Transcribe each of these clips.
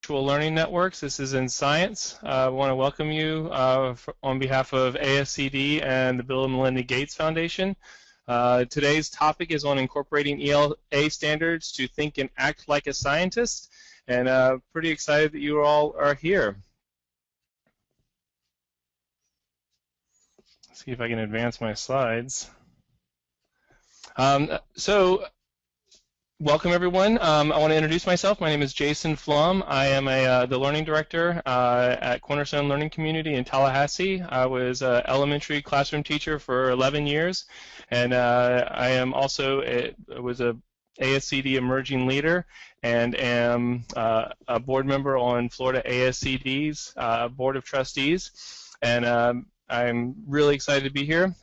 Virtual Learning Networks. This is In Science. I want to welcome you on behalf of ASCD and the Bill and Melinda Gates Foundation. Today's topic is on incorporating ELA standards to think and act like a scientist, and pretty excited that you all are here. Let's see if I can advance my slides. Welcome everyone. I want to introduce myself. My name is Jason Flom. I am the Learning Director at Cornerstone Learning Community in Tallahassee. I was an elementary classroom teacher for 11 years, and I am also was a ASCD Emerging Leader, and am a board member on Florida ASCD's Board of Trustees, and I'm really excited to be here.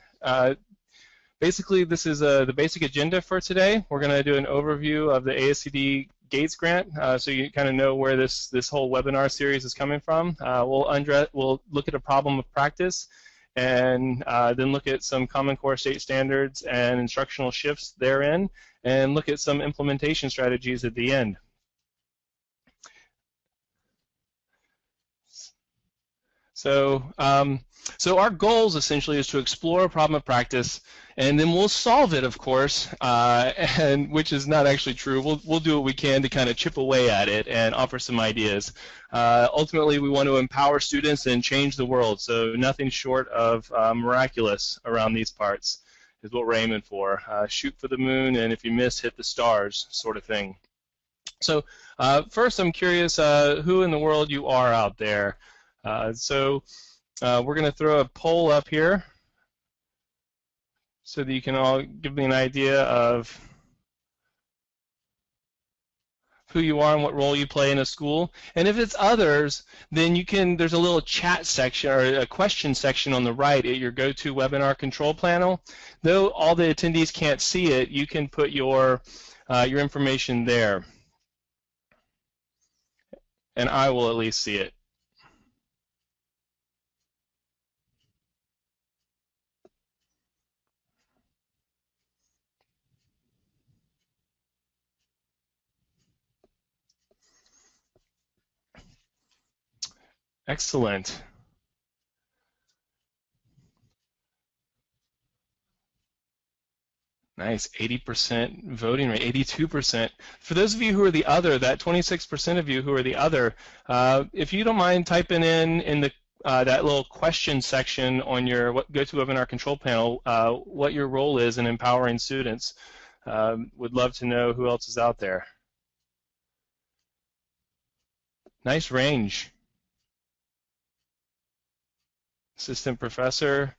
Basically, this is the basic agenda for today. We're going to do an overview of the ASCD Gates grant, so you kind of know where this whole webinar series is coming from. We'll look at a problem of practice, and then look at some Common Core state standards and instructional shifts therein, and look at some implementation strategies at the end. So our goals essentially is to explore a problem of practice, and then we'll solve it, of course, and which is not actually true. We'll do what we can to kind of chip away at it and offer some ideas. Ultimately, we want to empower students and change the world, so nothing short of miraculous around these parts is what we're aiming for. Shoot for the moon, and if you miss, hit the stars, sort of thing. So first, I'm curious who in the world you are out there. We're going to throw a poll up here so that you can all give me an idea of who you are and what role you play in a school. And if it's others, then you can, there's a little chat section or a question section on the right at your GoToWebinar control panel. Though all the attendees can't see it, you can put your information there. And I will at least see it. Excellent. Nice, 80% voting rate, 82%. For those of you who are the other, that 26% of you who are the other, if you don't mind typing in the that little question section on your GoToWebinar control panel what your role is in empowering students. Would love to know who else is out there. Nice range. Assistant professor,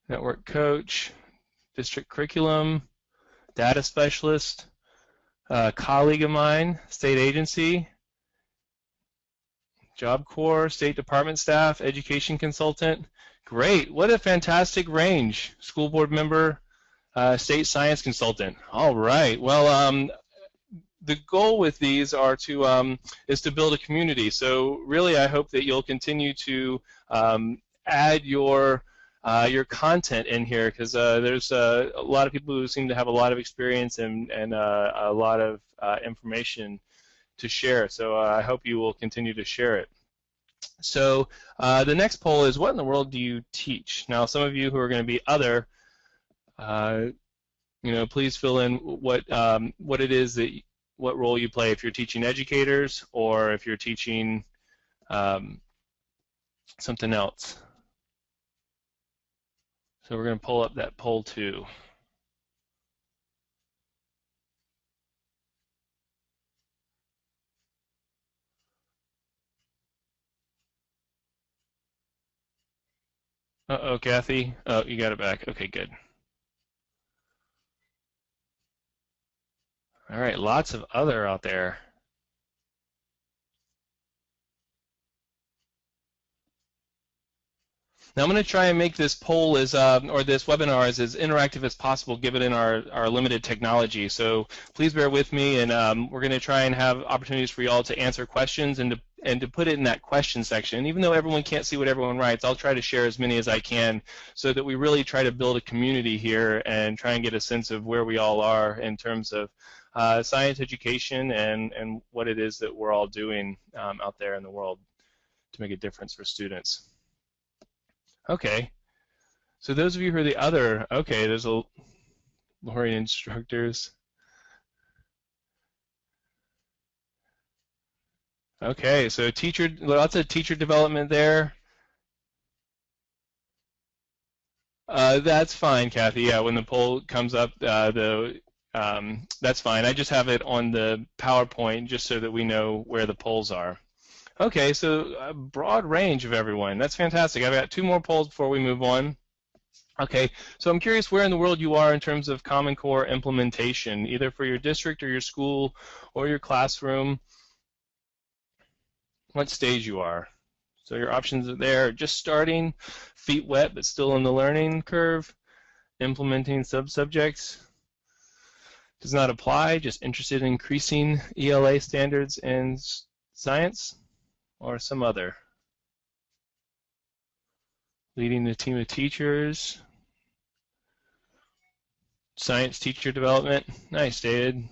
network coach, district curriculum, data specialist, colleague of mine, state agency, Job Corps, State Department staff, education consultant. Great, what a fantastic range. School board member, state science consultant. All right, well, the goal with these are is to build a community. So really, I hope that you'll continue to add your content in here, because there's a lot of people who seem to have a lot of experience and a lot of information to share. So I hope you will continue to share it. So the next poll is, what in the world do you teach? Now, some of you who are going to be other, please fill in what it is what role you play, if you're teaching educators or if you're teaching something else. So we're going to pull up that poll too. Uh-oh, Kathy. Oh, you got it back. Okay, good. All right, lots of other out there. Now I'm going to try and make this poll or this webinar as interactive as possible, given in our limited technology. So please bear with me, and we're going to try and have opportunities for you all to answer questions and to put it in that question section. Even though everyone can't see what everyone writes, I'll try to share as many as I can so that we really try to build a community here and try and get a sense of where we all are in terms of science education and what it is that we're all doing out there in the world to make a difference for students. Okay, so those of you who are the other, okay, there's a Lori instructors. Okay, so lots of teacher development there. That's fine, Kathy. Yeah, when the poll comes up, that's fine. I just have it on the PowerPoint just so that we know where the polls are. Okay, so a broad range of everyone. That's fantastic. I've got 2 more polls before we move on. Okay, so I'm curious where in the world you are in terms of Common Core implementation, either for your district or your school or your classroom, what stage you are. So your options are there, just starting, feet wet but still in the learning curve, implementing sub-subjects, does not apply, just interested in increasing ELA standards in science, or some other. Leading a team of teachers, science teacher development. Nice, David.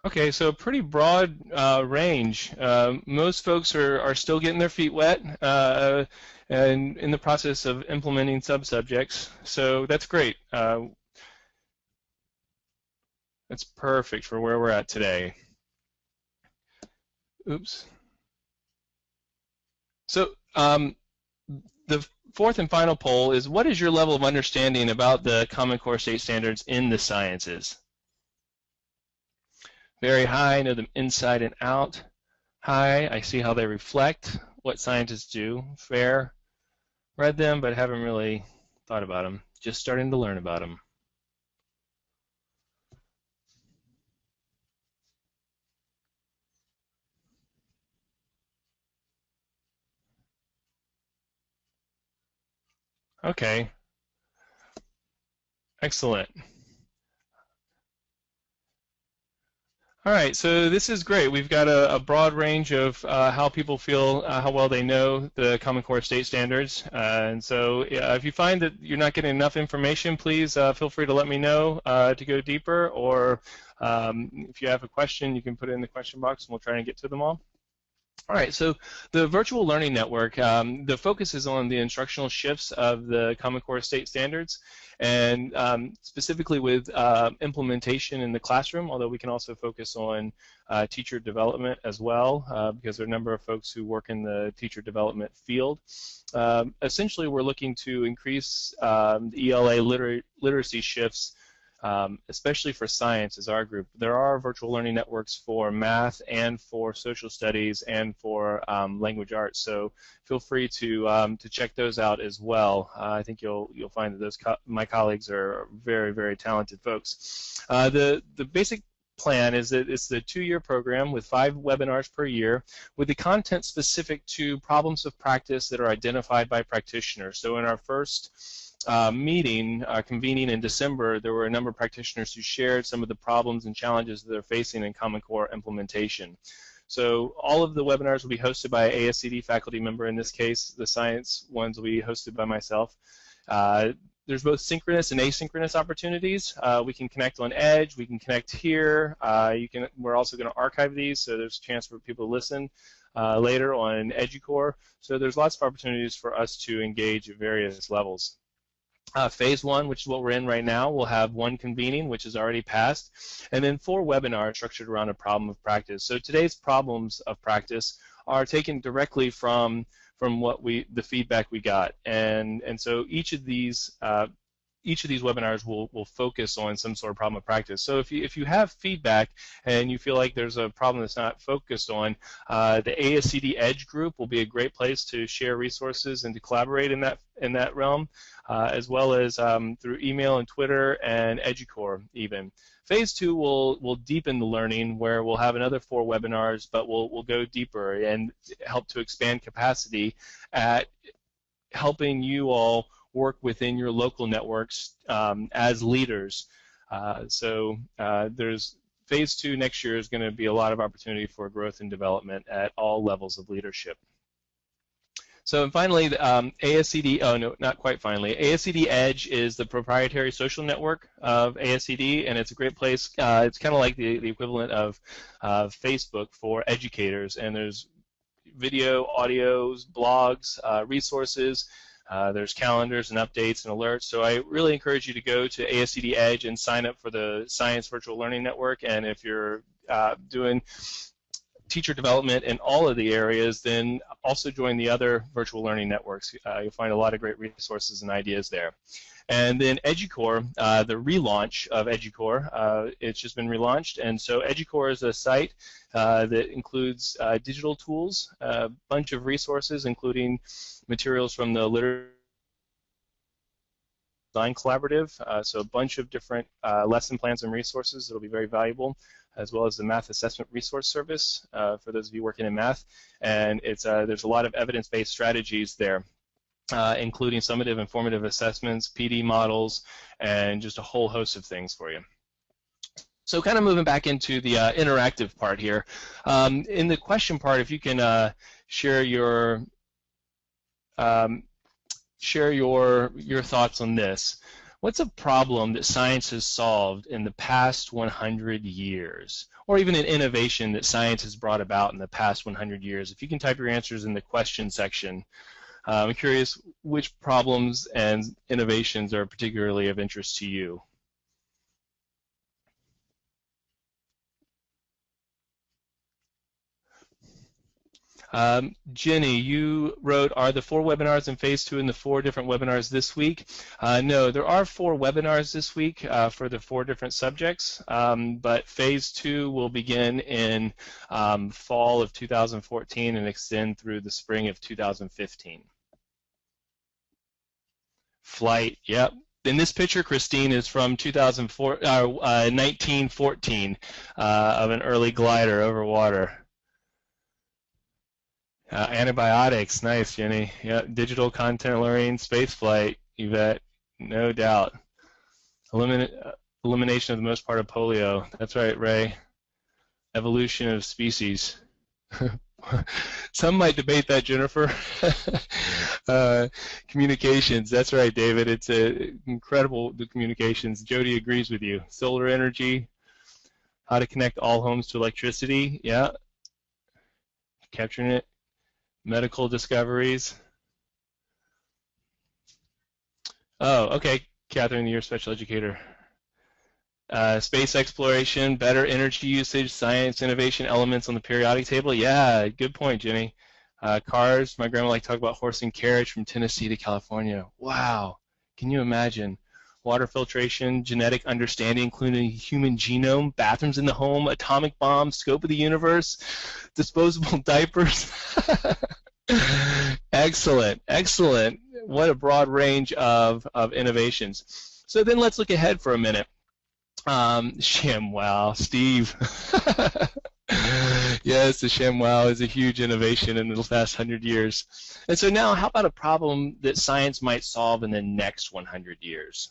Okay, so a pretty broad range. Most folks are still getting their feet wet and in the process of implementing sub-subjects, so that's great. That's perfect for where we're at today. Oops. So the 4th and final poll is, what is your level of understanding about the Common Core state standards in the sciences? Very high, know them inside and out. High, I see how they reflect what scientists do. Fair, read them but haven't really thought about them. Just starting to learn about them. Okay, excellent. All right, so this is great. We've got a broad range of how people feel, how well they know the Common Core state standards. And so if you find that you're not getting enough information, please feel free to let me know to go deeper. Or if you have a question, you can put it in the question box and we'll try and get to them all. All right, so the virtual learning network, the focus is on the instructional shifts of the Common Core state standards, and specifically with implementation in the classroom, although we can also focus on teacher development as well, because there are a number of folks who work in the teacher development field. Essentially, we're looking to increase the ELA literacy shifts, especially for science as our group. There are virtual learning networks for math and for social studies and for language arts, so feel free to check those out as well. I think you'll find that those my colleagues are very, very talented folks. The basic plan is that it's the 2-year program with 5 webinars per year with the content specific to problems of practice that are identified by practitioners. So in our first meeting convening in December, there were a number of practitioners who shared some of the problems and challenges that they're facing in Common Core implementation. So all of the webinars will be hosted by an ASCD faculty member. In this case, the science ones will be hosted by myself. There's both synchronous and asynchronous opportunities. We can connect on Edge. We can connect here. We're also going to archive these, so there's a chance for people to listen later on Edgy Core. So there's lots of opportunities for us to engage at various levels. Phase 1, which is what we're in right now, will have 1 convening, which is already passed, and then 4 webinars structured around a problem of practice. So today's problems of practice are taken directly from the feedback we got, and so each of these webinars will focus on some sort of problem of practice. So if you have feedback and you feel like there's a problem that's not focused on, the ASCD Edge group will be a great place to share resources and to collaborate in that realm, as well as through email and Twitter and Edgy Core even. Phase 2 will deepen the learning, where we'll have another 4 webinars, but we'll go deeper and help to expand capacity at helping you all work within your local networks as leaders. So there's phase 2 next year is going to be a lot of opportunity for growth and development at all levels of leadership. So and finally, ASCD, oh no, not quite finally, ASCD Edge is the proprietary social network of ASCD, and it's a great place. It's kind of like the equivalent of Facebook for educators, and there's video, audios, blogs, resources. There's calendars and updates and alerts. So I really encourage you to go to ASCD Edge and sign up for the Science Virtual Learning Network. And if you're doing teacher development in all of the areas, then also join the other virtual learning networks. You'll find a lot of great resources and ideas there. And then Edgy Core, the relaunch of Edgy Core, it's just been relaunched. And so Edgy Core is a site that includes digital tools, a bunch of resources, including materials from the Literature Design Collaborative, so a bunch of different lesson plans and resources that will be very valuable, as well as the Math Assessment Resource Service for those of you working in math. And it's there's a lot of evidence-based strategies there, including summative and formative assessments, PD models, and just a whole host of things for you. So kind of moving back into the interactive part here. In the question part, if you can share your thoughts on this. What's a problem that science has solved in the past 100 years? Or even an innovation that science has brought about in the past 100 years? If you can type your answers in the question section. I'm curious which problems and innovations are particularly of interest to you. Jenny, you wrote, are the 4 webinars in phase 2 and the 4 different webinars this week? No, there are 4 webinars this week for the 4 different subjects, but phase 2 will begin in fall of 2014 and extend through the spring of 2015. Flight, yep. In this picture, Christine, is from 1914 of an early glider over water. Antibiotics, nice, Jenny. Yeah, digital content learning, space flight, Yvette, no doubt. Elimination of the most part of polio. That's right, Ray. Evolution of species. Some might debate that, Jennifer. Communications, that's right, David. It's incredible, the communications. Jody agrees with you. Solar energy, how to connect all homes to electricity, yeah. Capturing it. Medical discoveries. Oh, okay, Catherine, you're a special educator. Space exploration, better energy usage, science, innovation, elements on the periodic table. Yeah, good point, Jenny. Cars, my grandma liked to talk about horse and carriage from Tennessee to California. Wow, can you imagine? Water filtration, genetic understanding, including human genome, bathrooms in the home, atomic bombs, scope of the universe, disposable diapers. Excellent, excellent. What a broad range of innovations. So then let's look ahead for a minute. ShamWow, Steve. Yes, the ShamWow is a huge innovation in the last 100 years. And so now, how about a problem that science might solve in the next 100 years?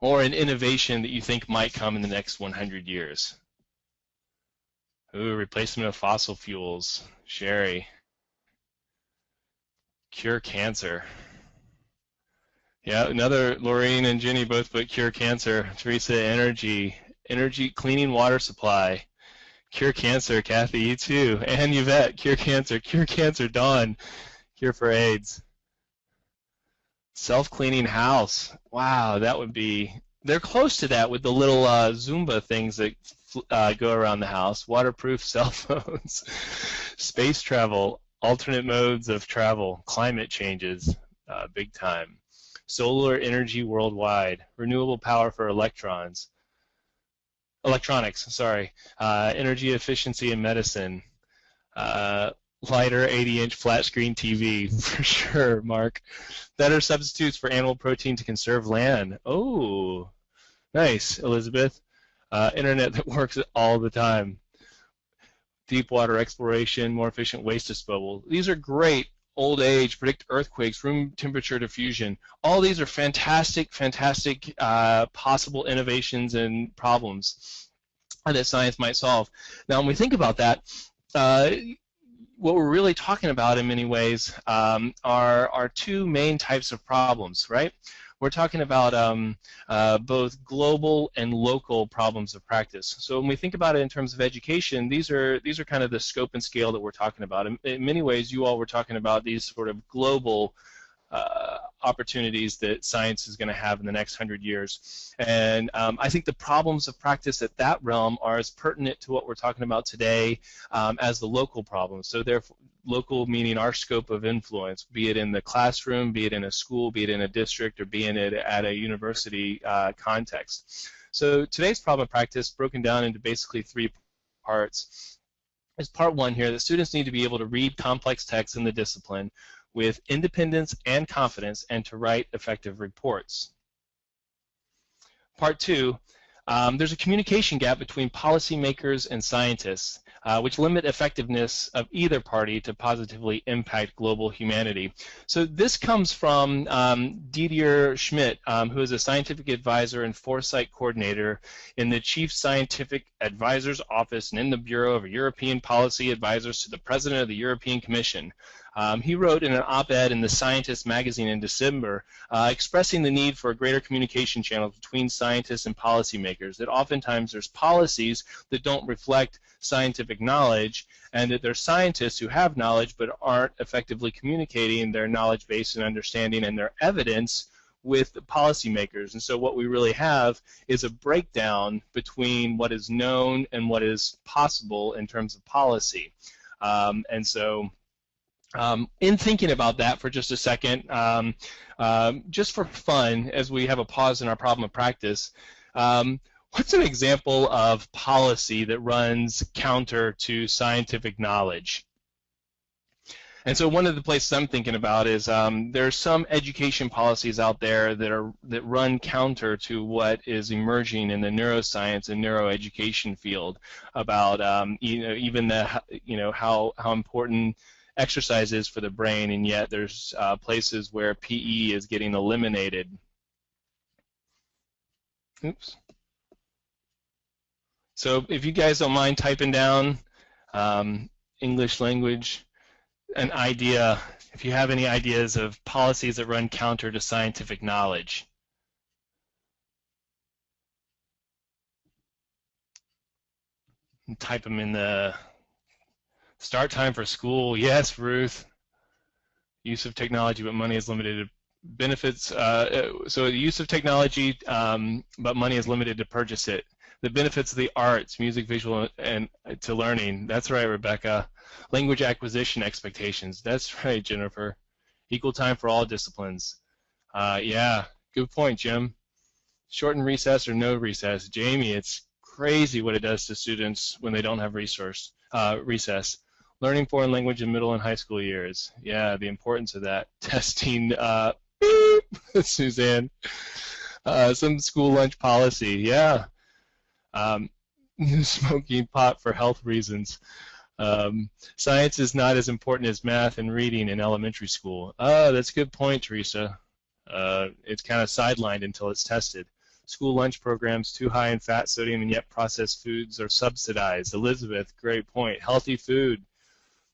Or an innovation that you think might come in the next 100 years? Ooh, replacement of fossil fuels. Sherry. Cure cancer. Yeah, another, Lorraine and Jenny both put cure cancer. Teresa, energy. Energy, cleaning water supply. Cure cancer, Kathy, you too. And Yvette, cure cancer. Cure cancer, Dawn. Cure for AIDS. Self-cleaning house. Wow, that would be, they're close to that with the little Zumba things that go around the house. Waterproof cell phones. Space travel. Alternate modes of travel. Climate changes. Big time. Solar energy worldwide. Renewable power for electronics, sorry. Energy efficiency in medicine. Lighter 80-inch flat screen TV, for sure, Mark. Better substitutes for animal protein to conserve land. Oh, nice, Elizabeth. Internet that works all the time. Deep water exploration, more efficient waste disposal. These are great, old age, predict earthquakes, room temperature diffusion. All these are fantastic possible innovations and problems that science might solve. Now, when we think about that, what we're really talking about in many ways are two main types of problems, right? We're talking about both global and local problems of practice. So when we think about it in terms of education, these are kind of the scope and scale that we're talking about. In many ways, you all were talking about these sort of global opportunities that science is going to have in the next 100 years. And I think the problems of practice at that realm are as pertinent to what we're talking about today as the local problems. So therefore, local meaning our scope of influence, be it in the classroom, be it in a school, be it in a district, or be it at a university context. So today's problem of practice, broken down into basically 3 parts, is part 1 here, that students need to be able to read complex texts in the discipline with independence and confidence, and to write effective reports. Part 2, there's a communication gap between policymakers and scientists, which limit effectiveness of either party to positively impact global humanity. So this comes from Didier Schmidt, who is a scientific advisor and foresight coordinator in the Chief Scientific Advisor's Office and in the Bureau of European Policy Advisors to the President of the European Commission. He wrote in an op-ed in The Scientist magazine in December expressing the need for a greater communication channel between scientists and policymakers, that oftentimes there's policies that don't reflect scientific knowledge, and that there's scientists who have knowledge but aren't effectively communicating their knowledge base and understanding and their evidence with the policymakers. And so what we really have is a breakdown between what is known and what is possible in terms of policy. In thinking about that for just a second, just for fun, as we have a pause in our problem of practice, what's an example of policy that runs counter to scientific knowledge? And so one of the places I'm thinking about is there are some education policies out there that run counter to what is emerging in the neuroscience and neuroeducation field about even how important exercise is for the brain, and yet there's places where PE is getting eliminated. Oops. So if you guys don't mind typing down English language, an idea, if you have any ideas of policies that run counter to scientific knowledge. And type them in the start time for school. Yes, Ruth. Use of technology, but money is limited to benefits. So the use of technology, but money is limited to purchase it. The benefits of the arts, music, visual, and to learning. That's right, Rebecca. Language acquisition expectations. That's right, Jennifer. Equal time for all disciplines. Yeah, good point, Jim. Shorten recess or no recess. Jamie, it's crazy what it does to students when they don't have recess. Learning foreign language in middle and high school years. Yeah, the importance of that. Testing, Suzanne. Some school lunch policy. Yeah. Smoking pot for health reasons. Science is not as important as math and reading in elementary school. Oh, that's a good point, Teresa. It's kind of sidelined until it's tested. School lunch programs too high in fat, sodium, and yet processed foods are subsidized. Elizabeth, great point. Healthy food.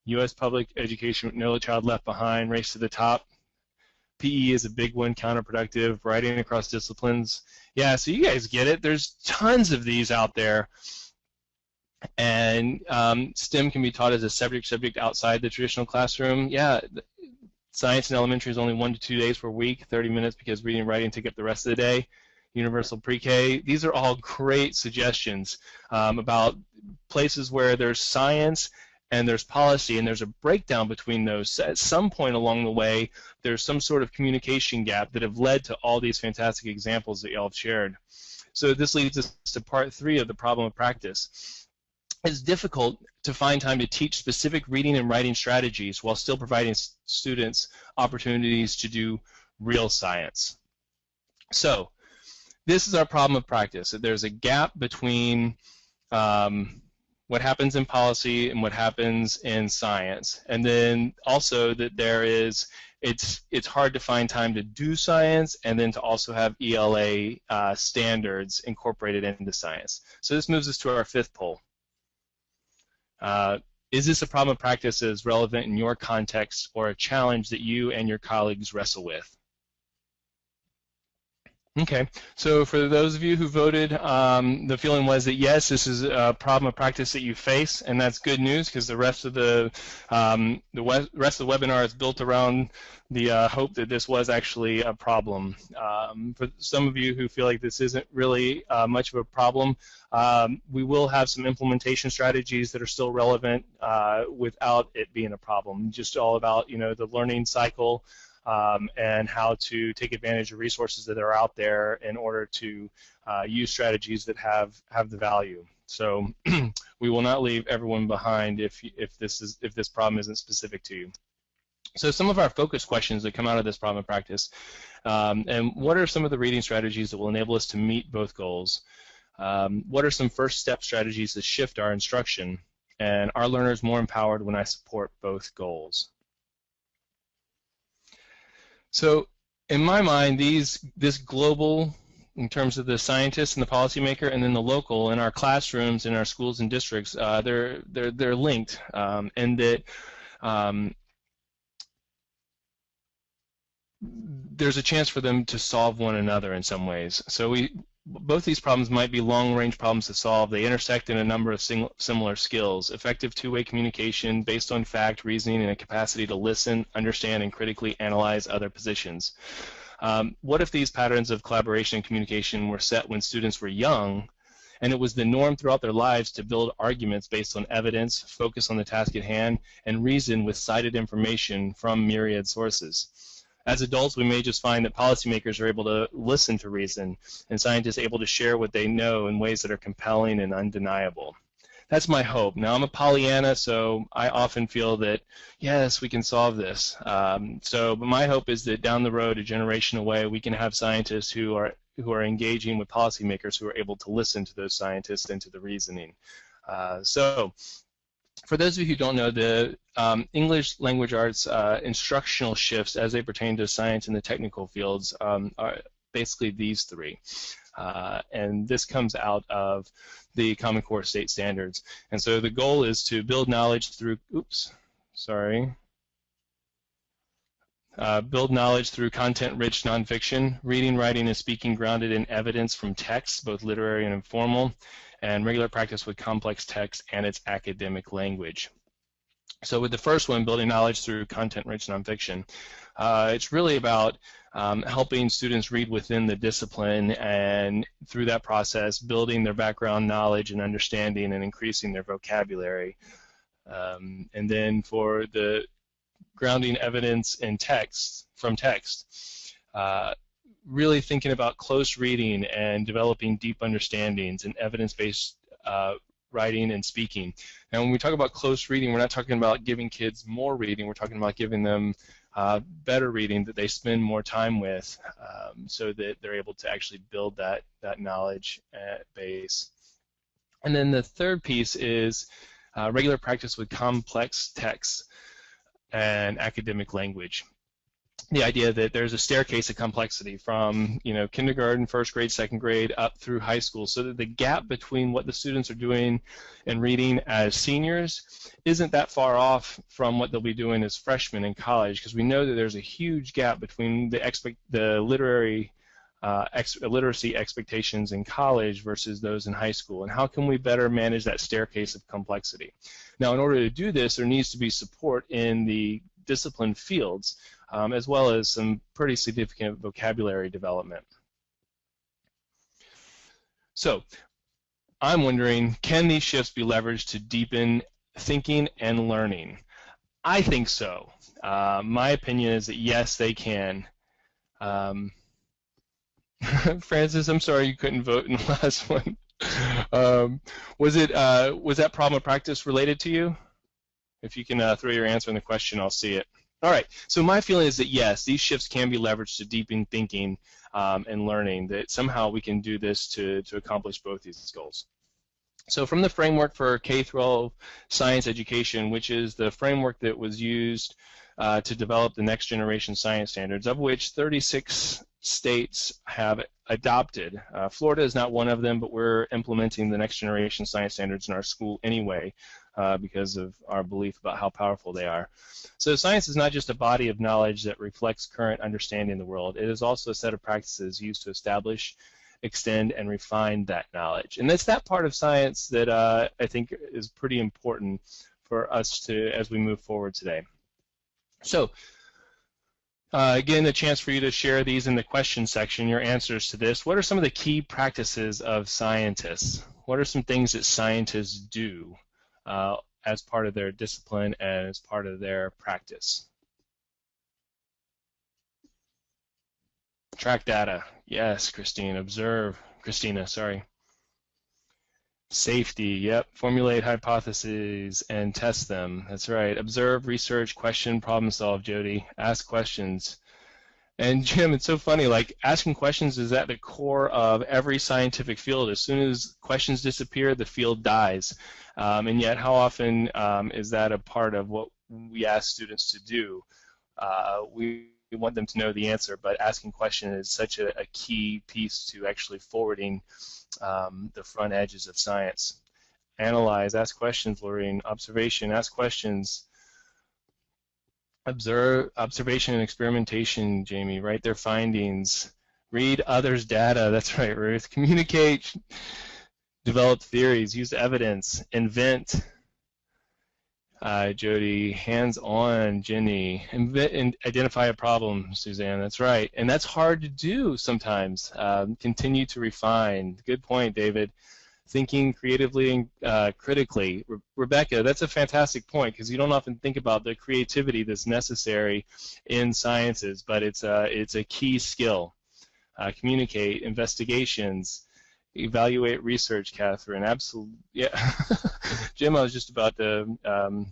U.S. public education, no child left behind, race to the top. PE is a big one, counterproductive, writing across disciplines. Yeah, so you guys get it. There's tons of these out there. And STEM can be taught as a separate subject outside the traditional classroom. Yeah, science in elementary is only 1 to 2 days per week, 30 minutes because reading and writing take up the rest of the day. Universal pre-K. These are all great suggestions about places where there's science and there's policy, and there's a breakdown between those. At some point along the way, there's some sort of communication gap that have led to all these fantastic examples that y'all have shared. So this leads us to part 3 of the problem of practice. It's difficult to find time to teach specific reading and writing strategies while still providing students opportunities to do real science. So this is our problem of practice. There's a gap between what happens in policy and what happens in science. And then also that it's hard to find time to do science and then to also have ELA standards incorporated into science. So this moves us to our fifth poll. Is this a problem of practice that is relevant in your context or a challenge that you and your colleagues wrestle with? Okay, so for those of you who voted, the feeling was that yes, this is a problem of practice that you face, and that's good news because the rest of the webinar is built around the hope that this was actually a problem. For some of you who feel like this isn't really much of a problem, we will have some implementation strategies that are still relevant without it being a problem. Just all about the learning cycle. And how to take advantage of resources that are out there in order to use strategies that have the value. So we will not leave everyone behind if this problem isn't specific to you. So some of our focus questions that come out of this problem of practice, and what are some of the reading strategies that will enable us to meet both goals? What are some first step strategies to shift our instruction? And are learners more empowered when I support both goals? So in my mind, this global, in terms of the scientist and the policymaker, and then the local in our classrooms, in our schools and districts, they're linked, and that there's a chance for them to solve one another in some ways. So both these problems might be long-range problems to solve. They intersect in a number of similar skills: effective two-way communication based on fact, reasoning, and a capacity to listen, understand, and critically analyze other positions. What if these patterns of collaboration and communication were set when students were young, and it was the norm throughout their lives to build arguments based on evidence, focus on the task at hand, and reason with cited information from myriad sources? As adults, we may just find that policymakers are able to listen to reason, and scientists able to share what they know in ways that are compelling and undeniable. That's my hope. Now, I'm a Pollyanna, so I often feel that, yes, we can solve this. But my hope is that down the road, a generation away, we can have scientists who are engaging with policymakers who are able to listen to those scientists and to the reasoning. For those of you who don't know, the English language arts instructional shifts as they pertain to science and the technical fields are basically these three. And this comes out of the Common Core state standards. And so the goal is to build knowledge through, build knowledge through content-rich nonfiction, reading, writing, and speaking grounded in evidence from texts, both literary and informal, and regular practice with complex text and its academic language. So with the first one, building knowledge through content-rich nonfiction, it's really about helping students read within the discipline, and through that process, building their background knowledge and understanding and increasing their vocabulary. And then for the grounding evidence in text, from text, really thinking about close reading and developing deep understandings and evidence-based writing and speaking. And when we talk about close reading, we're not talking about giving kids more reading, we're talking about giving them better reading that they spend more time with, so that they're able to actually build that knowledge base. And then the third piece is regular practice with complex texts and academic language. The idea that there's a staircase of complexity from kindergarten, first grade, second grade, up through high school, so that the gap between what the students are doing and reading as seniors isn't that far off from what they'll be doing as freshmen in college, because we know that there's a huge gap between the literacy expectations in college versus those in high school, and how can we better manage that staircase of complexity? Now, in order to do this, there needs to be support in the discipline fields, as well as some pretty significant vocabulary development. So I'm wondering, can these shifts be leveraged to deepen thinking and learning? I think so. My opinion is that yes, they can. Francis, I'm sorry you couldn't vote in the last one. Was that problem of practice related to you? If you can throw your answer in the question, I'll see it. All right, so my feeling is that yes, these shifts can be leveraged to deepen thinking and learning, that somehow we can do this to accomplish both these goals. So from the framework for K-12 science education, which is the framework that was used to develop the next generation science standards, of which 36 states have adopted. Florida is not one of them, but we're implementing the next generation science standards in our school anyway because of our belief about how powerful they are. So science is not just a body of knowledge that reflects current understanding of the world. It is also a set of practices used to establish, extend, and refine that knowledge. And it's that part of science that I think is pretty important for us to, as we move forward today. So again, a chance for you to share these in the question section, your answers to this. What are some of the key practices of scientists? What are some things that scientists do as part of their discipline and as part of their practice? Track data. Yes, Christina, sorry. Safety, yep. Formulate hypotheses and test them. That's right. Observe, research, question, problem solve, Jody. Ask questions. And Jim, it's so funny, like asking questions is at the core of every scientific field. As soon as questions disappear, the field dies. And yet, how often is that a part of what we ask students to do? We want them to know the answer, but asking questions is such a key piece to actually forwarding the front edges of science. Analyze, ask questions, Lorraine. Observation, ask questions. Observation and experimentation, Jamie. Write their findings. Read others' data. That's right, Ruth. Communicate. Develop theories. Use evidence. Invent. Jody, hands-on, Jenny, and identify a problem, Suzanne, that's right. And that's hard to do sometimes. Continue to refine. Good point, David. Thinking creatively and critically. Rebecca, that's a fantastic point because you don't often think about the creativity that's necessary in sciences, but it's a key skill. Communicate, investigations, evaluate research, Catherine. Absolutely, yeah. Jim, I was just about to.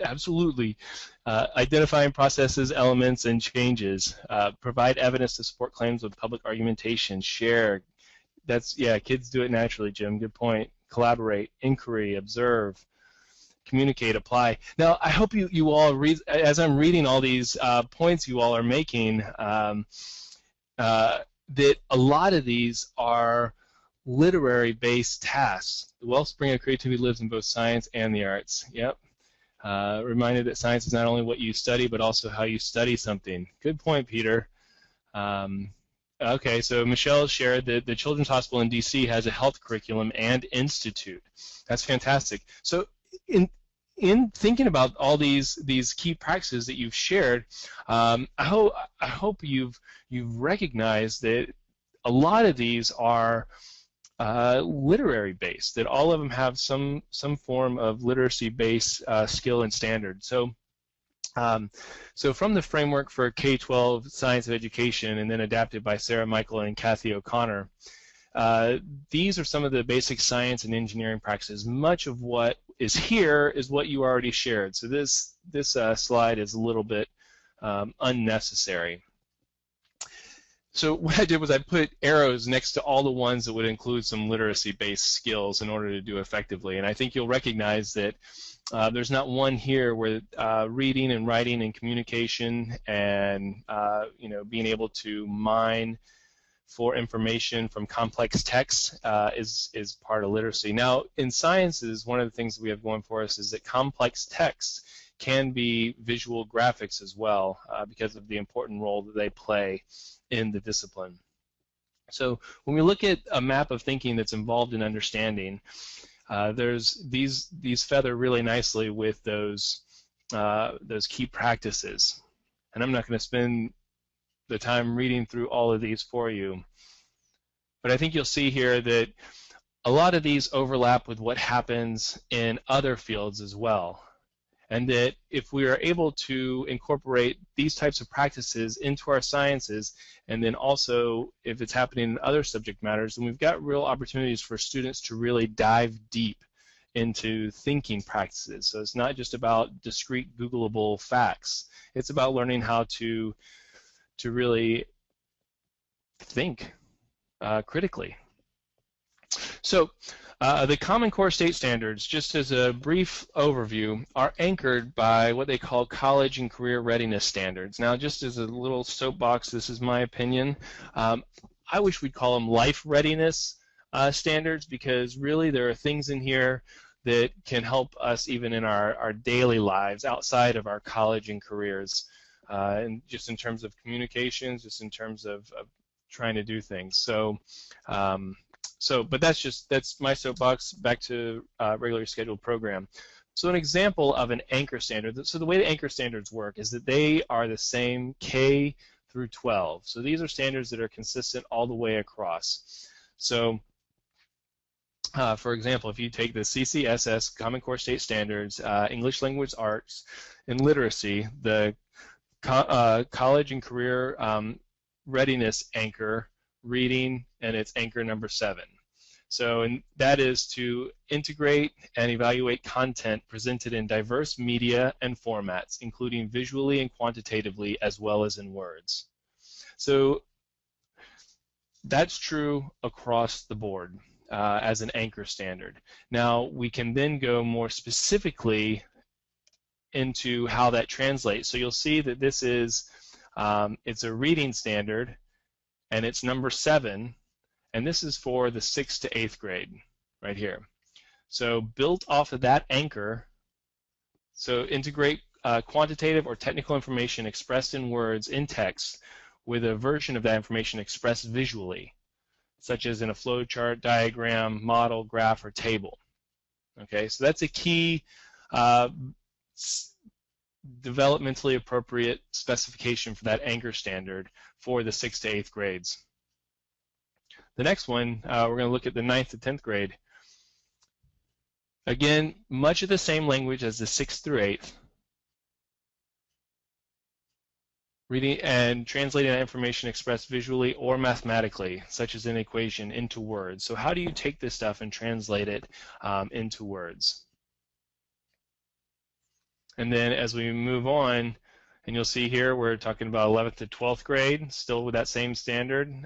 Absolutely. Identifying processes, elements, and changes. Provide evidence to support claims with public argumentation. Share. That's, yeah, kids do it naturally, Jim. Good point. Collaborate, inquiry, observe, communicate, apply. Now, I hope you all read, as I'm reading all these points you all are making, that a lot of these are literary-based tasks. The wellspring of creativity lives in both science and the arts. Yep. Reminded that science is not only what you study, but also how you study something. Good point, Peter. Okay, so Michelle shared that the Children's Hospital in D.C. has a health curriculum and institute. That's fantastic. So in thinking about all these key practices that you've shared, I hope you've recognized that a lot of these are literary based, that all of them have some form of literacy based skill and standard. So from the framework for K-12 science of education, and then adapted by Sarah Michael and Kathy O'Connor, these are some of the basic science and engineering practices. Much of what is here is what you already shared. So this slide is a little bit unnecessary. So what I did was I put arrows next to all the ones that would include some literacy-based skills in order to do effectively. And I think you'll recognize that there's not one here where reading and writing and communication and being able to mine for information from complex text is part of literacy. Now, in sciences, one of the things we have going for us is that complex text can be visual graphics as well because of the important role that they play in the discipline. So when we look at a map of thinking that's involved in understanding, there's these feather really nicely with those key practices. And I'm not going to spend the time reading through all of these for you, but I think you'll see here that a lot of these overlap with what happens in other fields as well. And that if we are able to incorporate these types of practices into our sciences, and then also if it's happening in other subject matters, then we've got real opportunities for students to really dive deep into thinking practices. So it's not just about discrete Googleable facts. It's about learning how to really think critically. So the Common Core State Standards, just as a brief overview, are anchored by what they call college and career readiness standards. Now, just as a little soapbox, this is my opinion. I wish we'd call them life readiness standards, because really there are things in here that can help us even in our daily lives outside of our college and careers, and just in terms of communications, just in terms of trying to do things. But that's my soapbox. Back to regularly scheduled program. So an example of an anchor standard. So the way the anchor standards work is that they are the same K through 12. So these are standards that are consistent all the way across. So for example, if you take the CCSS, Common Core State Standards, English Language Arts, and Literacy, the college and career readiness anchor, reading, and it's anchor number 7. So, and that is to integrate and evaluate content presented in diverse media and formats, including visually and quantitatively, as well as in words. So that's true across the board as an anchor standard. Now, we can then go more specifically into how that translates. So you'll see that this is, it's a reading standard, and it's number 7, and this is for the 6th to 8th grade right here. So built off of that anchor, so integrate quantitative or technical information expressed in words in text with a version of that information expressed visually, such as in a flowchart, diagram, model, graph, or table. Okay, so that's a key developmentally appropriate specification for that anchor standard for the 6th to 8th grades. The next one, we're going to look at the 9th to 10th grade. Again, much of the same language as the 6th through 8th. Reading and translating that information expressed visually or mathematically, such as an equation, into words. So how do you take this stuff and translate it into words? And then as we move on, and you'll see here we're talking about 11th to 12th grade, still with that same standard,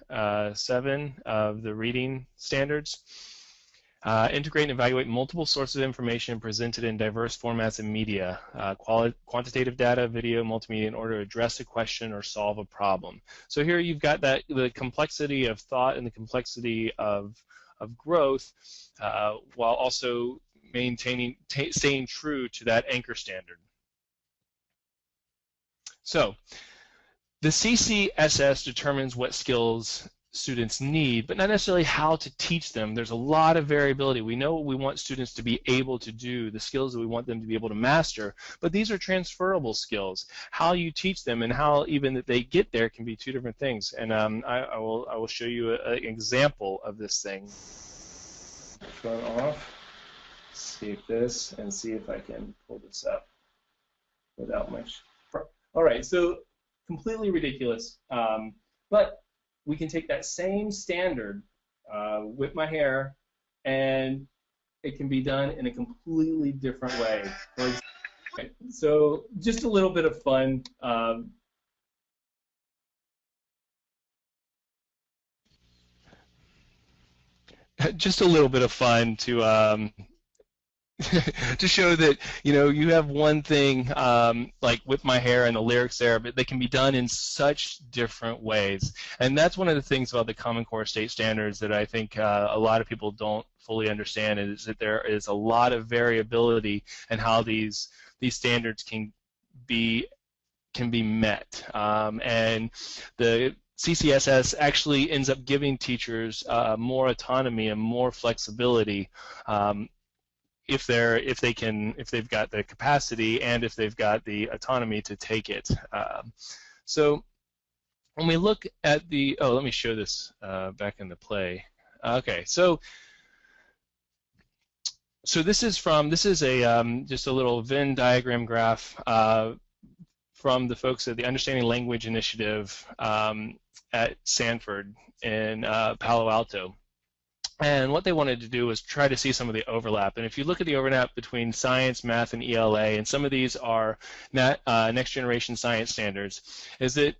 7 of the reading standards. Integrate and evaluate multiple sources of information presented in diverse formats and media, quantitative data, video, multimedia, in order to address a question or solve a problem. So here you've got that the complexity of thought and the complexity of growth, while also maintaining, staying true to that anchor standard. So the CCSS determines what skills students need, but not necessarily how to teach them. There's a lot of variability. We know what we want students to be able to do, the skills that we want them to be able to master, but these are transferable skills. How you teach them and how even that they get there can be two different things. And I will show you an example of this thing. Turn off, save this, and see if I can pull this up without much. All right, so completely ridiculous, but we can take that same standard, whip my hair, and it can be done in a completely different way. So just a little bit of fun. Just a little bit of fun to to show that, you know, you have one thing like whip my hair and the lyrics there, but they can be done in such different ways. And that's one of the things about the Common Core State Standards that I think a lot of people don't fully understand, is that there is a lot of variability in how these standards can be met. And the CCSS actually ends up giving teachers more autonomy and more flexibility if they've got the capacity and if they've got the autonomy to take it. So when we look at the, let me show this back in the play. Okay, so this is a just a little Venn diagram graph from the folks at the Understanding Language Initiative at Sanford in Palo Alto. And what they wanted to do was try to see some of the overlap. And if you look at the overlap between science, math, and ELA, and some of these are next generation science standards, is that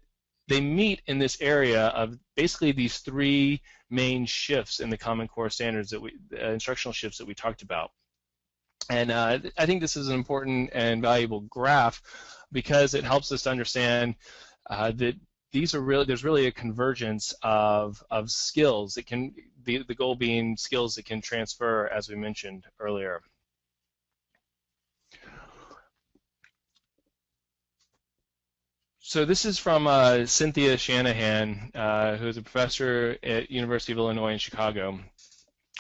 they meet in this area of basically these three main shifts in the Common Core standards that instructional shifts that we talked about. And I think this is an important and valuable graph because it helps us to understand that there's really a convergence of skills that can, the goal being skills that can transfer, as we mentioned earlier. So this is from Cynthia Shanahan, who is a professor at University of Illinois in Chicago.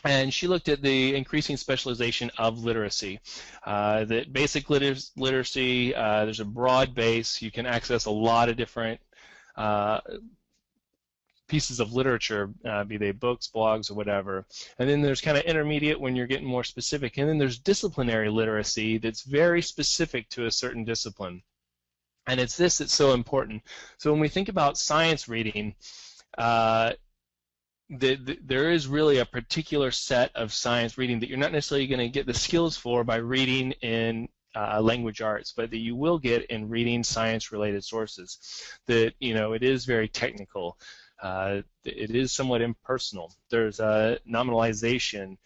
And she looked at the increasing specialization of literacy. That basic literacy, there's a broad base. You can access a lot of different pieces of literature, be they books, blogs, or whatever. And then there's kind of intermediate when you're getting more specific. And then there's disciplinary literacy that's very specific to a certain discipline. And it's this that's so important. So when we think about science reading, there is really a particular set of science reading that you're not necessarily going to get the skills for by reading in language arts, but that you will get in reading science-related sources. That, you know, it is very technical. It is somewhat impersonal. There's nominalization,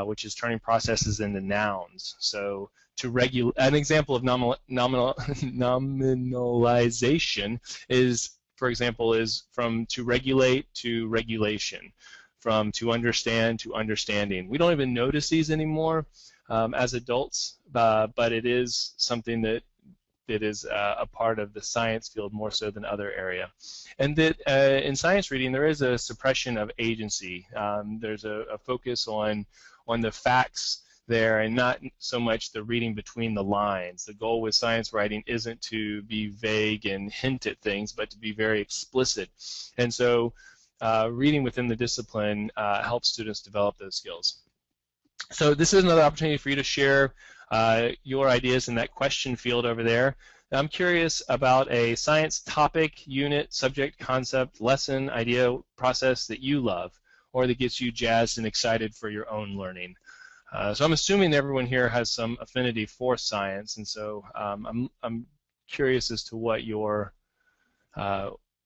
which is turning processes into nouns. So to regulate, an example of nominalization is, for example, is from to regulate to regulation, from to understand to understanding. We don't even notice these anymore as adults, but it is something that is a part of the science field more so than other area. And that in science reading there is a suppression of agency. There's a focus on the facts there and not so much the reading between the lines. The goal with science writing isn't to be vague and hint at things, but to be very explicit. And so reading within the discipline helps students develop those skills. So this is another opportunity for you to share your ideas in that question field over there. I'm curious about a science topic, unit, subject, concept, lesson, idea, process that you love or that gets you jazzed and excited for your own learning. So I'm assuming everyone here has some affinity for science, and so I'm curious as to what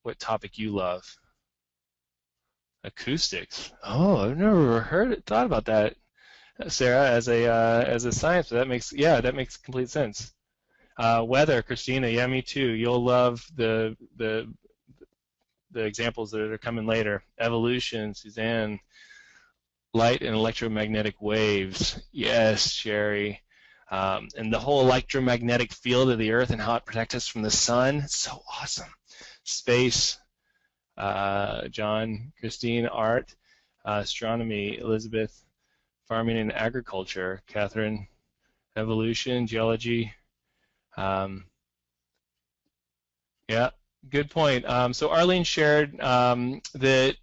what topic you love. Acoustics. Oh, I've never thought about that, Sarah, as a science. But that makes complete sense. Weather, Christina. Yeah, me too. You'll love the examples that are coming later. Evolution, Suzanne. Light and electromagnetic waves. Yes, Sherry. And the whole electromagnetic field of the Earth and how it protects us from the sun. It's so awesome. Space, John, Christine, art, astronomy, Elizabeth, farming and agriculture, Catherine, evolution, geology. Yeah, good point. So Arlene shared that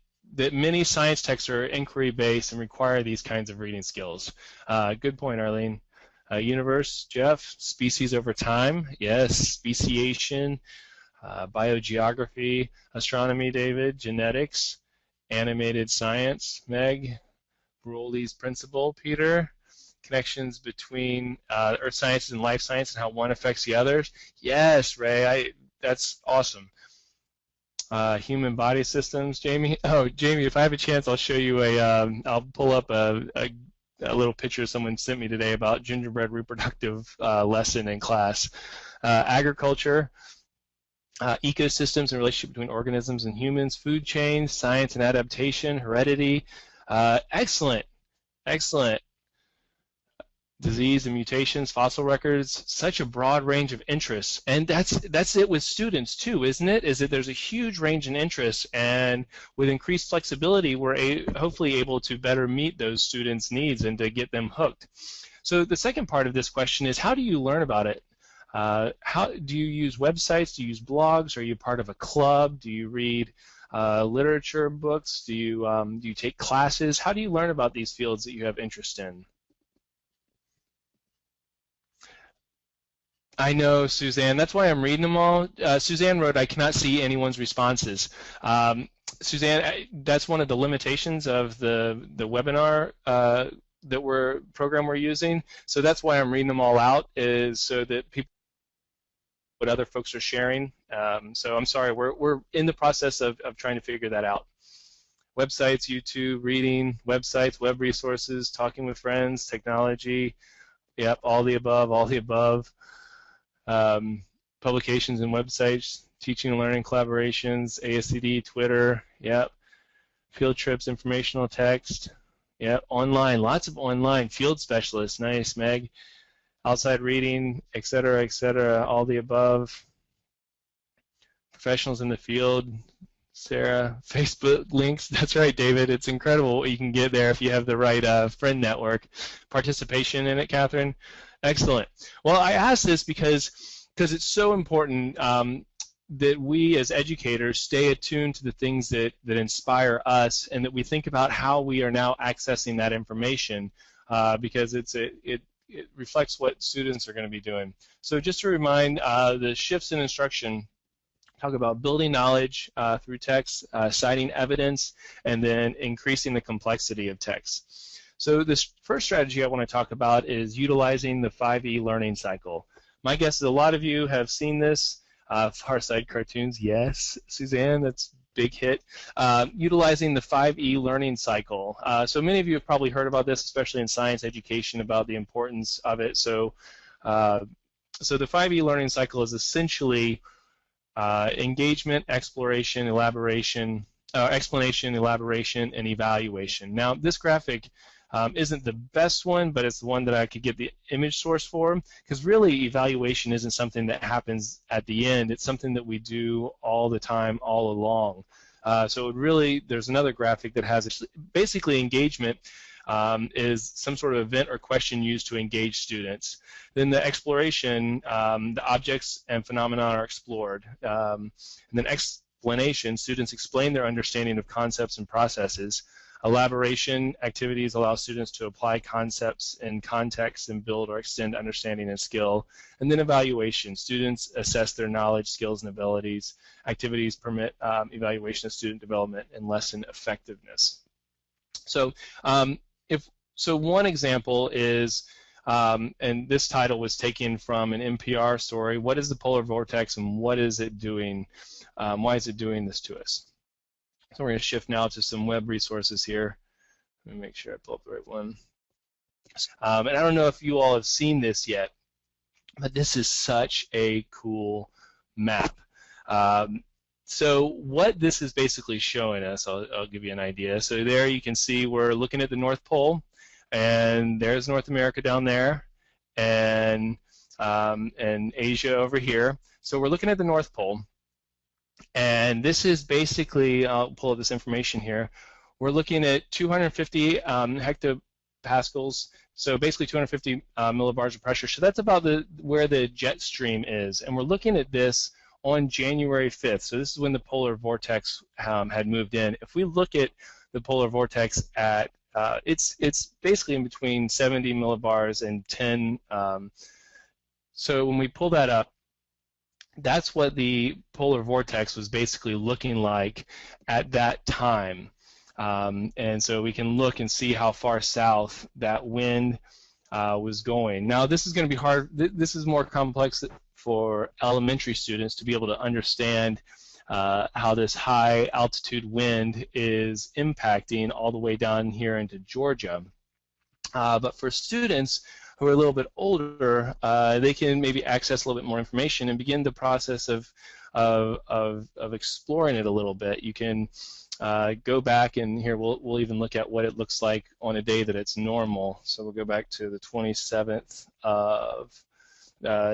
many science texts are inquiry-based and require these kinds of reading skills. Good point, Arlene. Universe, Jeff. Species over time. Yes. Speciation. Biogeography. Astronomy, David. Genetics. Animated science, Meg. Broglie's principle, Peter. Connections between earth sciences and life science and how one affects the others. Yes, Ray. That's awesome. Human body systems, Jamie. Oh, Jamie, if I have a chance, I'll show you I'll pull up a little picture someone sent me today about gingerbread reproductive lesson in class. Agriculture, ecosystems and relationship between organisms and humans, food chains, science and adaptation, heredity. Excellent. Disease and mutations, fossil records, such a broad range of interests. And that's it with students too, isn't it? Is that there's a huge range in interests, and with increased flexibility, we're hopefully able to better meet those students' needs and to get them hooked. So the second part of this question is, how do you learn about it? How do you use websites? Do you use blogs? Are you part of a club? Do you read literature books? Do you take classes? How do you learn about these fields that you have interest in? I know, Suzanne. That's why I'm reading them all. Suzanne wrote, I cannot see anyone's responses. Suzanne, that's one of the limitations of the webinar program we're using. So that's why I'm reading them all out, is so that people what other folks are sharing. So I'm sorry, we're in the process of trying to figure that out. Websites, YouTube, reading, websites, web resources, talking with friends, technology, yep, all the above, all the above. Publications and websites, teaching and learning collaborations, ASCD, Twitter, yep. Field trips, informational text, yep. Online, lots of online. Field specialists, nice, Meg. Outside reading, etc., all the above. Professionals in the field, Sarah. Facebook links, that's right, David. It's incredible what you can get there if you have the right friend network. Participation in it, Catherine. Excellent. Well, I asked this because it's so important that we as educators stay attuned to the things that inspire us, and that we think about how we are now accessing that information, because it reflects what students are going to be doing. So just to remind, the shifts in instruction talk about building knowledge through text, citing evidence, and then increasing the complexity of text. So this first strategy I want to talk about is utilizing the 5E learning cycle. My guess is a lot of you have seen this. Far Side cartoons, yes. Suzanne, that's a big hit. Utilizing the 5E learning cycle. So many of you have probably heard about this, especially in science education, about the importance of it. So the 5E learning cycle is essentially engagement, exploration, elaboration, explanation, elaboration, and evaluation. Now, this graphic isn't the best one, but it's the one that I could get the image source for, because really evaluation isn't something that happens at the end. It's something that we do all the time, all along. So it really, there's another graphic that has basically engagement is some sort of event or question used to engage students. Then the exploration, the objects and phenomena are explored. And then explanation, students explain their understanding of concepts and processes. Elaboration activities allow students to apply concepts in context and build or extend understanding and skill. And then evaluation, students assess their knowledge, skills, and abilities. Activities permit evaluation of student development and lesson effectiveness. So one example is, and this title was taken from an NPR story, what is the polar vortex and what is it doing? Why is it doing this to us? So we're going to shift now to some web resources here. Let me make sure I pull up the right one. And I don't know if you all have seen this yet, but this is such a cool map. So what this is basically showing us, I'll give you an idea. So there you can see we're looking at the North Pole, and there's North America down there, and Asia over here. So we're looking at the North Pole. And this is basically, I'll pull up this information here, we're looking at 250 hectopascals, so basically 250 millibars of pressure. So that's about where the jet stream is. And we're looking at this on January 5th. So this is when the polar vortex had moved in. If we look at the polar vortex at, it's basically in between 70 millibars and 10. So when we pull that up, that's what the polar vortex was basically looking like at that time. And so we can look and see how far south that wind was going. Now this is going to be hard. This is more complex for elementary students to be able to understand how this high altitude wind is impacting all the way down here into Georgia. But for students who are a little bit older, they can maybe access a little bit more information and begin the process of exploring it a little bit. You can go back, and here we'll even look at what it looks like on a day that it's normal. So we'll go back to the 27th of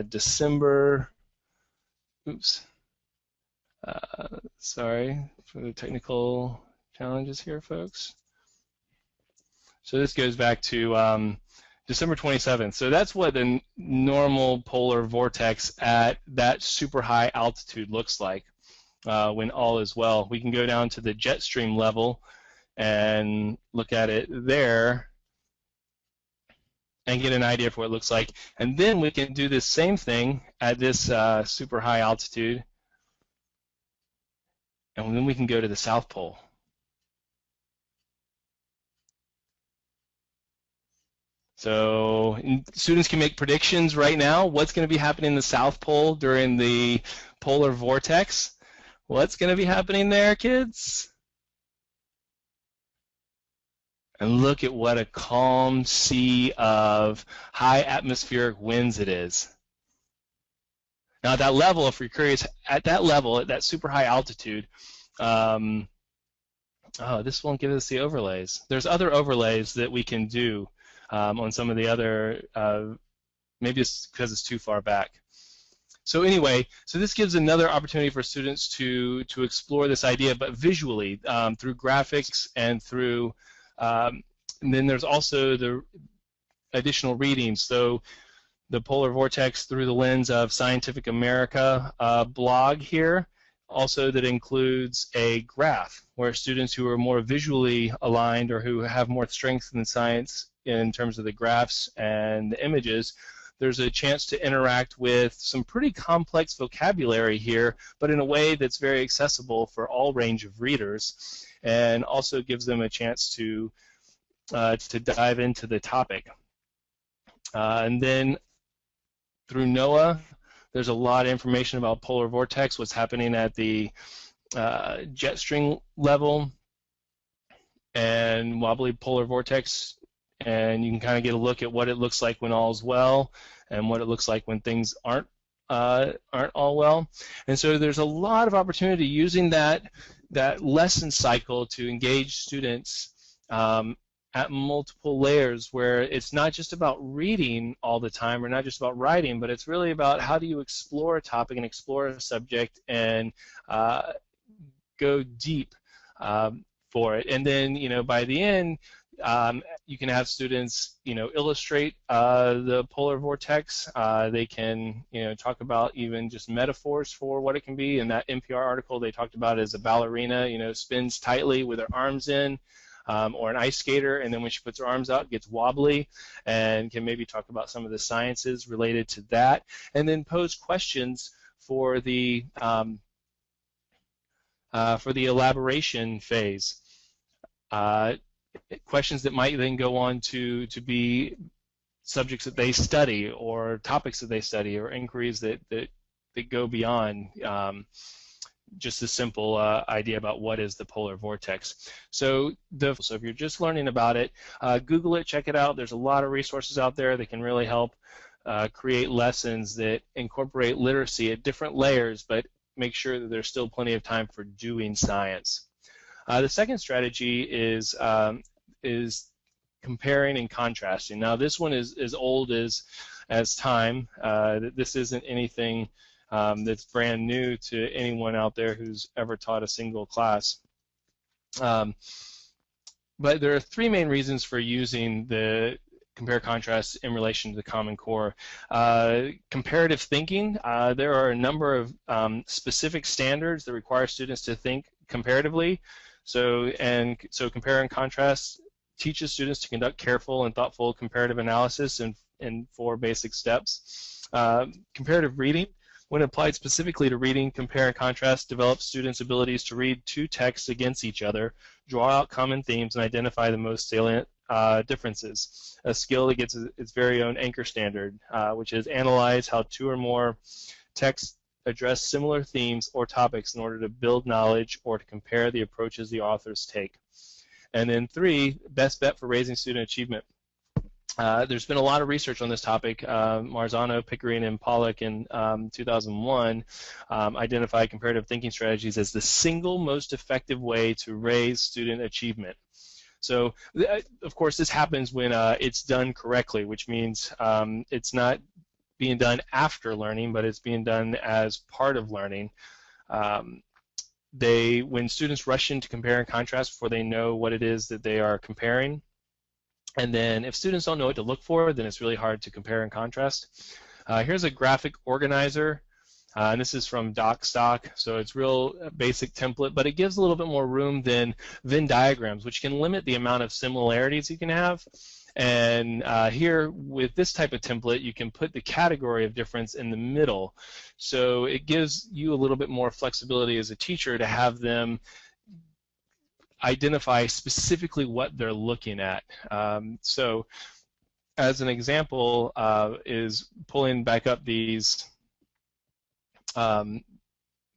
December. Oops. Sorry for the technical challenges here, folks. So this goes back to December 27th. So that's what the normal polar vortex at that super high altitude looks like when all is well. We can go down to the jet stream level and look at it there and get an idea of what it looks like. And then we can do the same thing at this super high altitude, and then we can go to the South Pole. So students can make predictions right now. What's going to be happening in the South Pole during the polar vortex? What's going to be happening there, kids? And look at what a calm sea of high atmospheric winds it is. Now at that level, if you're curious, at that level, at that super high altitude, oh, this won't give us the overlays. There's other overlays that we can do on some of the other, maybe it's because it's too far back. So anyway, so this gives another opportunity for students to explore this idea, but visually, through graphics and through, and then there's also the additional readings. So the polar vortex through the lens of Scientific America blog here, also that includes a graph where students who are more visually aligned or who have more strength in science in terms of the graphs and the images, there's a chance to interact with some pretty complex vocabulary here, but in a way that's very accessible for all range of readers, and also gives them a chance to dive into the topic. And then through NOAA, there's a lot of information about polar vortex, what's happening at the jet stream level and wobbly polar vortex, and you can kind of get a look at what it looks like when all's well and what it looks like when things aren't all well. And so there's a lot of opportunity using that lesson cycle to engage students at multiple layers, where it's not just about reading all the time or not just about writing, but it's really about how do you explore a topic and explore a subject and go deep for it. And then, by the end, you can have students, illustrate the polar vortex. They can, talk about even just metaphors for what it can be. In that NPR article, they talked about it as a ballerina, spins tightly with her arms in, or an ice skater, and then when she puts her arms out, gets wobbly, and can maybe talk about some of the sciences related to that, and then pose questions for the elaboration phase. Questions that might then go on to be subjects that they study, or topics that they study, or inquiries that go beyond just a simple idea about what is the polar vortex. So if you're just learning about it, Google it, check it out. There's a lot of resources out there that can really help create lessons that incorporate literacy at different layers, but make sure that there's still plenty of time for doing science. The second strategy is comparing and contrasting. Now this one is as old as time. This isn't anything that's brand new to anyone out there who's ever taught a single class. But there are three main reasons for using the compare contrast in relation to the Common Core. Comparative thinking. There are a number of specific standards that require students to think comparatively. So compare and contrast teaches students to conduct careful and thoughtful comparative analysis in 4 basic steps. Comparative reading. When applied specifically to reading, compare and contrast develops students' abilities to read 2 texts against each other, draw out common themes, and identify the most salient differences. A skill that gets its very own anchor standard, which is analyze how 2 or more texts address similar themes or topics in order to build knowledge or to compare the approaches the authors take. And then 3, best bet for raising student achievement. There's been a lot of research on this topic. Marzano, Pickering, and Pollock in 2001 identified comparative thinking strategies as the single most effective way to raise student achievement. So, of course, this happens when it's done correctly, which means it's not being done after learning, but it's being done as part of learning. When students rush in to compare and contrast before they know what it is that they are comparing, and then if students don't know what to look for, then it's really hard to compare and contrast. Here's a graphic organizer, and this is from DocStock, so it's real basic template, but it gives a little bit more room than Venn diagrams, which can limit the amount of similarities you can have. And here, with this type of template, you can put the category of difference in the middle. So it gives you a little bit more flexibility as a teacher to have them identify specifically what they're looking at. So as an example, is pulling back up these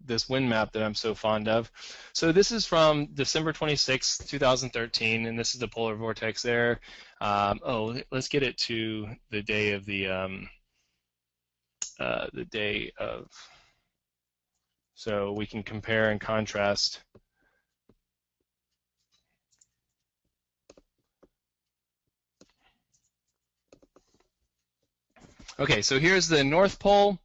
this wind map that I'm so fond of. So this is from December 26, 2013, and this is the polar vortex there. Let's get it to the day of so we can compare and contrast. Okay, so here's the North Pole,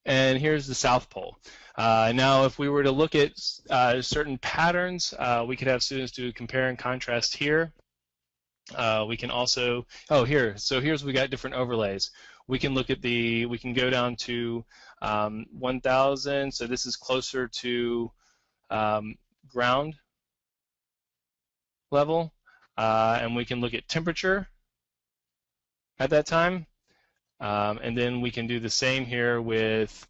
and here's the South Pole. Now, if we were to look at certain patterns, we could have students do compare and contrast here. We can also, here's we got different overlays. We can look at we can go down to 1,000, so this is closer to ground level, and we can look at temperature at that time. And then we can do the same here with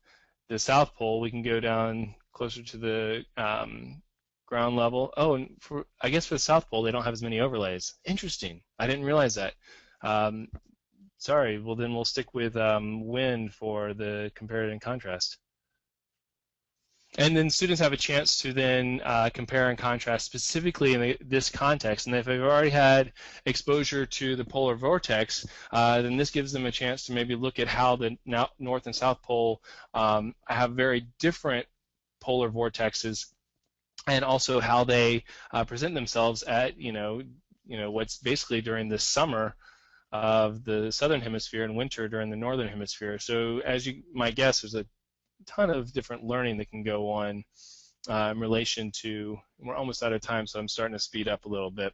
the South Pole. We can go down closer to the ground level. Oh, and I guess for the South Pole, they don't have as many overlays. Interesting. I didn't realize that. Sorry. Well, then we'll stick with wind for the comparative and contrast. And then students have a chance to then compare and contrast specifically in this context. And if they've already had exposure to the polar vortex, then this gives them a chance to maybe look at how the North and South Pole have very different polar vortexes, and also how they present themselves at what's basically during the summer of the southern hemisphere and winter during the northern hemisphere. So as you might guess, there's a ton of different learning that can go on in relation to, we're almost out of time, so I'm starting to speed up a little bit.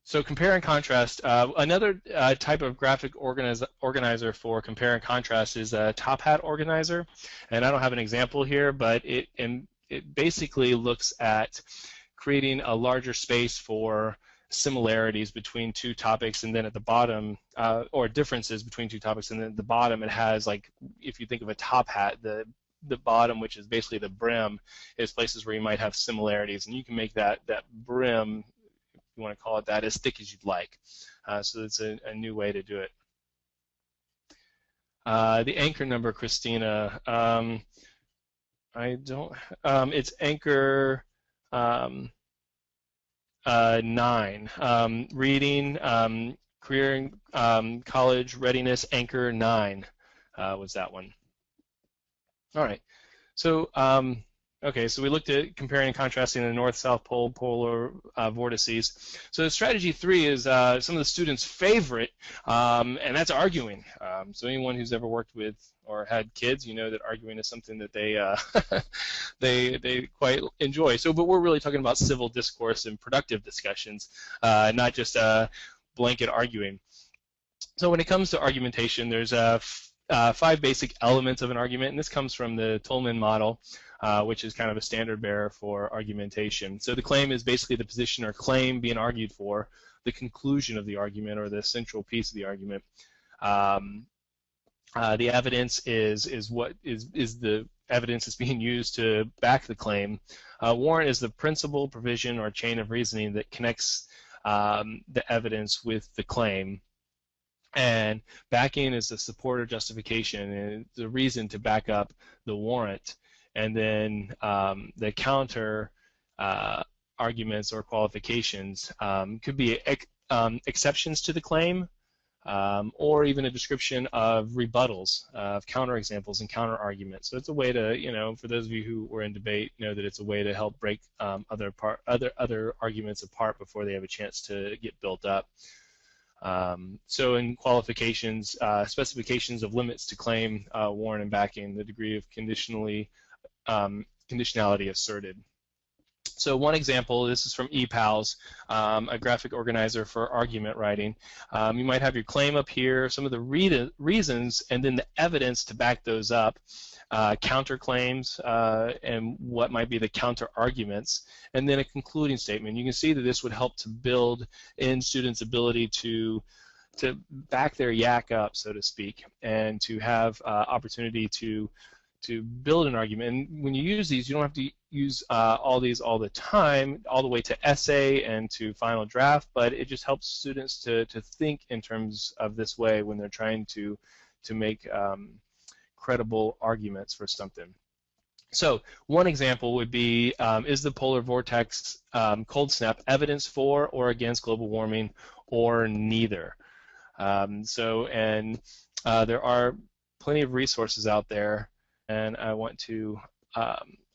So compare and contrast. Another type of graphic organizer for compare and contrast is a top hat organizer, and I don't have an example here, but it basically looks at creating a larger space for similarities between two topics, and then at the bottom, or differences between two topics, and then at the bottom it has, like, if you think of a top hat, the bottom, which is basically the brim, is places where you might have similarities, and you can make that brim, if you want to call it that, as thick as you'd like. So it's a new way to do it. The anchor number, Christina, I don't, it's anchor 9, reading, career, college readiness, anchor 9 was that one. All right, so okay, so we looked at comparing and contrasting the North-South Pole polar vortices. So strategy 3 is some of the students' favorite, and that's arguing. So anyone who's ever worked with or had kids, you know that arguing is something that they they quite enjoy. So, but we're really talking about civil discourse and productive discussions, not just blanket arguing. So when it comes to argumentation, there's 5 basic elements of an argument, and this comes from the Tolman model, which is kind of a standard bearer for argumentation. So the claim is basically the position or claim being argued for, the conclusion of the argument or the central piece of the argument. The evidence is the evidence that's being used to back the claim. Warrant is the principle, provision, or chain of reasoning that connects the evidence with the claim. And backing is the support or justification, and the reason to back up the warrant. And then the counter arguments or qualifications could be exceptions to the claim, or even a description of rebuttals, of counterexamples and counter arguments. So it's a way to, for those of you who were in debate, know that it's a way to help break other arguments apart before they have a chance to get built up. So in qualifications, specifications of limits to claim, warrant, and backing, the degree of conditionality asserted. So one example, this is from ePals, a graphic organizer for argument writing. You might have your claim up here, some of the reasons, and then the evidence to back those up, counterclaims, and what might be the counter arguments, and then a concluding statement. You can see that this would help to build in students' ability to back their yak up, so to speak, and to have opportunity to build an argument. And when you use these, you don't have to use all these all the time, all the way to essay and to final draft, but it just helps students to think in terms of this way when they're trying to make credible arguments for something. So one example would be, is the polar vortex cold snap evidence for or against global warming, or neither? There are plenty of resources out there, and I want to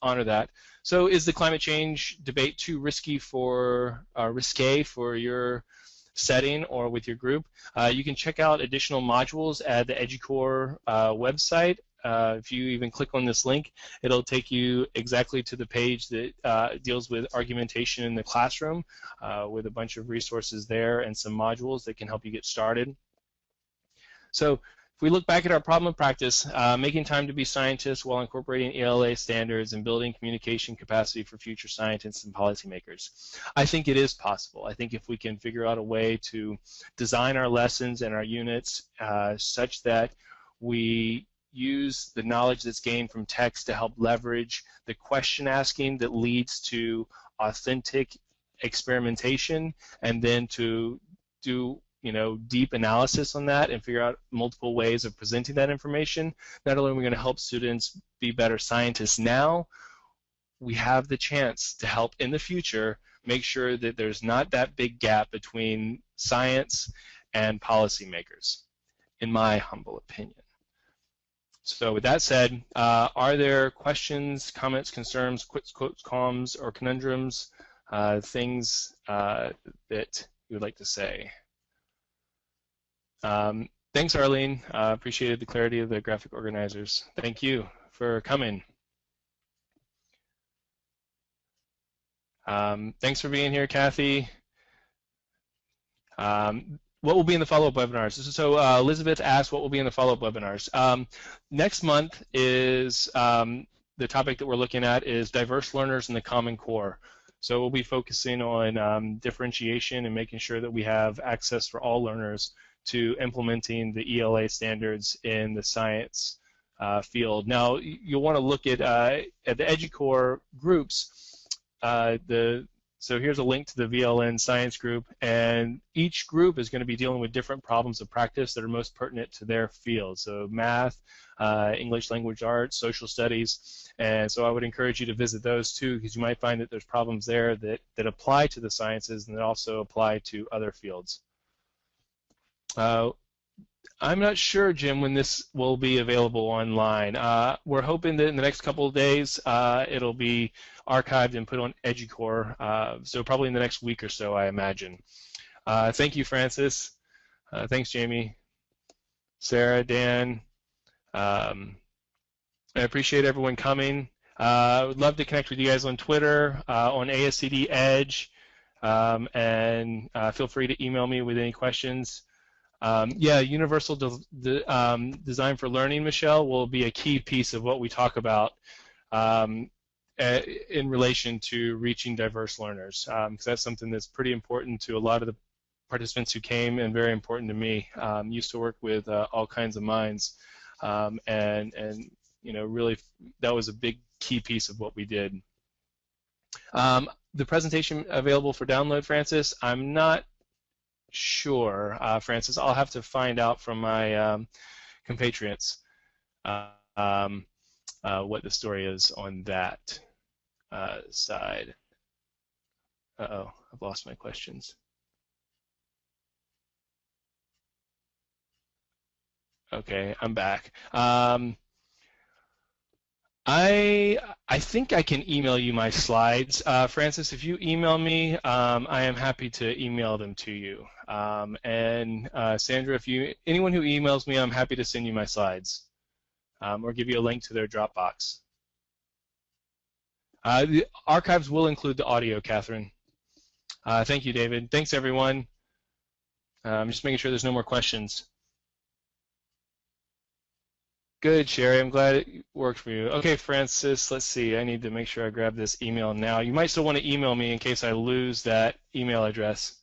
honor that. So is the climate change debate too risque for your setting or with your group? You can check out additional modules at the Edgy Core website. If you even click on this link, it'll take you exactly to the page that deals with argumentation in the classroom, with a bunch of resources there and some modules that can help you get started. So if we look back at our problem of practice, making time to be scientists while incorporating ELA standards and building communication capacity for future scientists and policymakers. I think it is possible. I think if we can figure out a way to design our lessons and our units such that we use the knowledge that's gained from text to help leverage the question asking that leads to authentic experimentation, and then to do deep analysis on that and figure out multiple ways of presenting that information. Not only are we going to help students be better scientists now, we have the chance to help in the future make sure that there's not that big gap between science and policymakers, in my humble opinion. So with that said, are there questions, comments, concerns, quotes, comms, or conundrums, things that you would like to say? Thanks, Arlene. Appreciated the clarity of the graphic organizers. Thank you for coming. Thanks for being here, Kathy. What will be in the follow-up webinars? So Elizabeth asked what will be in the follow-up webinars. Next month is the topic that we're looking at is diverse learners in the Common Core. So we'll be focusing on differentiation and making sure that we have access for all learners to implementing the ELA standards in the science field. Now you'll want to look at the Edgy Core groups. So here's a link to the VLN science group, and each group is going to be dealing with different problems of practice that are most pertinent to their field. So math, English language arts, social studies, and so I would encourage you to visit those too, because you might find that there's problems there that apply to the sciences and that also apply to other fields. I'm not sure, Jim, when this will be available online. We're hoping that in the next couple of days it'll be archived and put on Edgy Core, so probably in the next week or so, I imagine. Thank you, Francis. Thanks, Jamie, Sarah, Dan. I appreciate everyone coming. I would love to connect with you guys on Twitter, on ASCD Edge, and feel free to email me with any questions. Yeah, universal design for learning, Michelle, will be a key piece of what we talk about in relation to reaching diverse learners, because that's something that's pretty important to a lot of the participants who came, and very important to me. Used to work with all kinds of minds, and really that was a big key piece of what we did. The presentation available for download, Francis? I'm not sure, Francis. I'll have to find out from my compatriots what the story is on that side. Uh-oh, I've lost my questions. Okay, I'm back. I think I can email you my slides. Francis, if you email me, I am happy to email them to you. And Sandra, anyone who emails me, I'm happy to send you my slides, or give you a link to their Dropbox. The archives will include the audio, Catherine. Thank you, David. Thanks, everyone. I'm just making sure there's no more questions. Good, Sherry. I'm glad it worked for you. Okay, Francis, let's see. I need to make sure I grab this email now. You might still want to email me in case I lose that email address.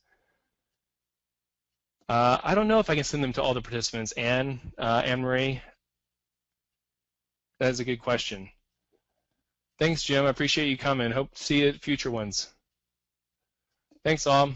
I don't know if I can send them to all the participants. Anne-Marie? That is a good question. Thanks, Jim. I appreciate you coming. Hope to see you at future ones. Thanks, all.